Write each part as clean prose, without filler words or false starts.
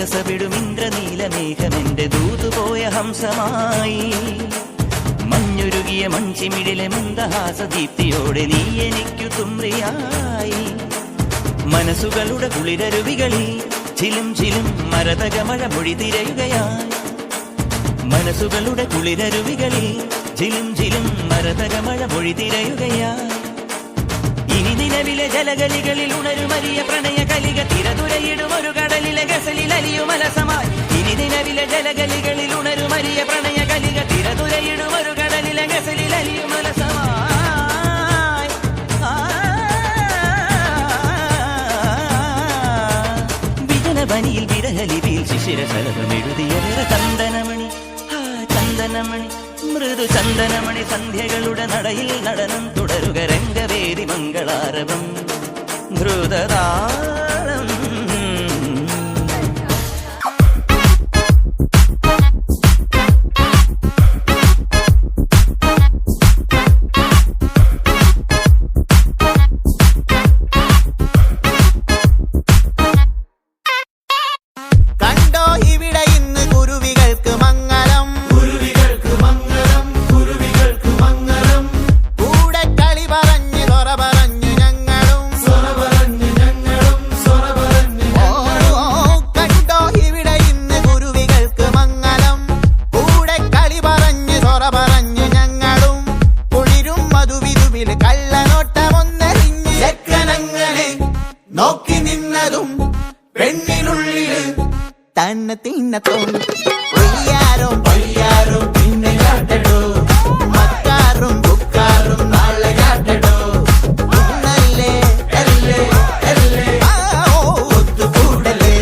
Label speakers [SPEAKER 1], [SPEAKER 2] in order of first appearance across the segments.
[SPEAKER 1] വികസവിടും ഇന്ദ്രനീലമേഘമെന്റെ ദൂതുപോയ ഹംസമായി മഞ്ഞുരുകിയ മൺചിമിടിലെ മന്ദഹാസദീപ്തിയോടെ നീ എനിക്കു തുമ്രിയായി മനസ്സുകളുടെ കുളിരരുവികളിൽ ചിലും ചിലും മരതകമഴ മൊഴി തിരയുകയായി മനസ്സുകളുടെ കുളിരരുവികളിൽ ചിലും ചിലും മരതകമഴ മൊഴി തിരയുകയായി ഇനി നിലവിലെ ജലഗലികളിൽ ഉണരുമരിയ പ്രണയ കലിക തിരതുരയിടും ഒരു കടലിലെ ഗസലിൽ അലിയുമലസമായി ഇനി നിലവിലെ ജലഗലികളിൽ ഉണരുമരിയ പ്രണയ കലിക തിരതുരയിടും ഒരു കടലിലെ ഗസലിൽ അലിയുമലസമായി വിജനവനിയിൽ വിരഹലിപിയിൽ ശിശിരശലഭമെഴുതിയ ചന്ദനമണി ചന്ദനമണി മൃദു ചന്ദനമണി സന്ധ്യകളുടെ നടയിൽ നടനം തുടരുക രംഗവേദി മംഗളാരവം ധൃതതാളം
[SPEAKER 2] നോക്കി നിന്നതും പെണ്ണിനുള്ളില് തന്നെ തിന്നത്തോം വയ്യാരോ വയ്യാരോ പിന്നെ കാട്ടടോ മക്കാറും ബുക്കാറും നാളെ കാട്ടടോ നല്ലേ എല്ലേ എല്ലേ ഒത്തുകൂടലേ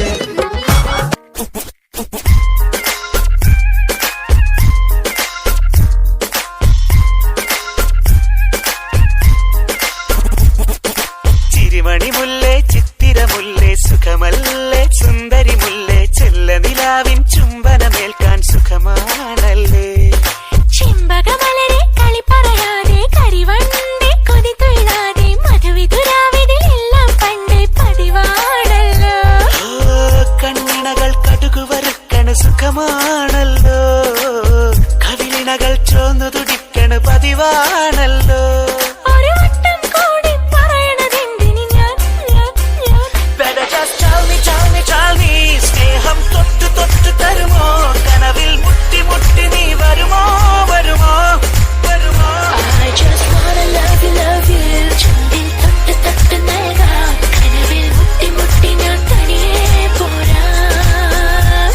[SPEAKER 1] ചിരിമണി മുല്ലേ ചിത്തിരമുല്ലേ സുഖമല്ലേ സുന്ദരി മുല്ലേ ചെല്ല നിലാവിൻ ചുംബനമേൽക്കാൻ സുഖമാണല്ലേ
[SPEAKER 3] ചിമ്പകമലരെ കളി പറയാതെ കരിവണ്ടേ കൊതി തൊഴിലാതെ മധുവിതുരാവിതിലെല്ലാം പണ്ടേ പതിവാണല്ലോ
[SPEAKER 1] കണ്ണിണകൾ കടുകു വറുക്കണ സുഖമാണല്ലോ കവിളിണകൾ ചോന്നു തുടിക്കണ പതിവാണല്ലോ സ്നേഹം തൊട്ടു തൊട്ടു തരുമോ കനവിൽ മുട്ടി മുട്ടി നീ വരുമോ വരുമോ വരുമോ
[SPEAKER 3] I just wanna love you ചുണ്ടിൽ തൊട്ട് തൊട്ട് നൽകാം കനവിൽ മുട്ടി മുട്ടി ഞാൻ തനിയെ പോരാം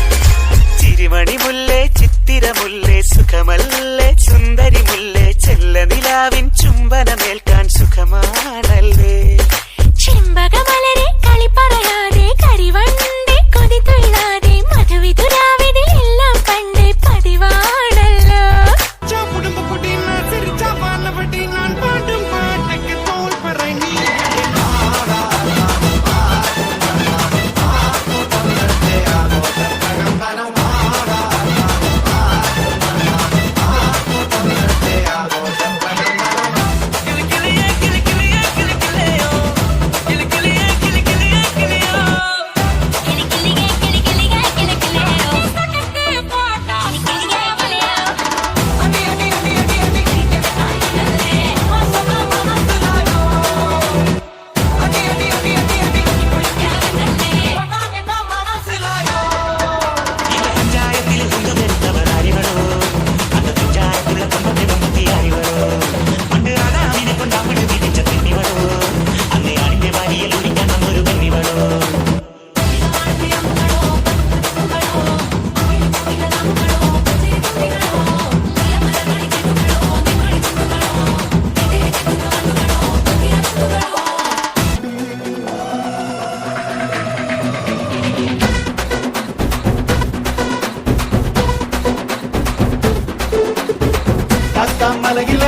[SPEAKER 1] ചിരിമണി മുല്ലേ ചിത്തിരമുല്ലേ സുഖമല്ലേ സുന്ദരി മുല്ലേ ചെല്ല നിലാവിൻ ചുംബനമേൽക്കാൻ സുഖമാണല്ലേ
[SPEAKER 3] ചിമ്പകമലരെ കളി പറയാതെ കരിവണ്ടേ കൊതി തൊഴിലാതെ മധുവിതുരാവിതിലെല്ലാം പണ്ടേ പതിവാണല്ലോ
[SPEAKER 2] மலகில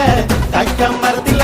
[SPEAKER 2] தக்கம் மரத்தில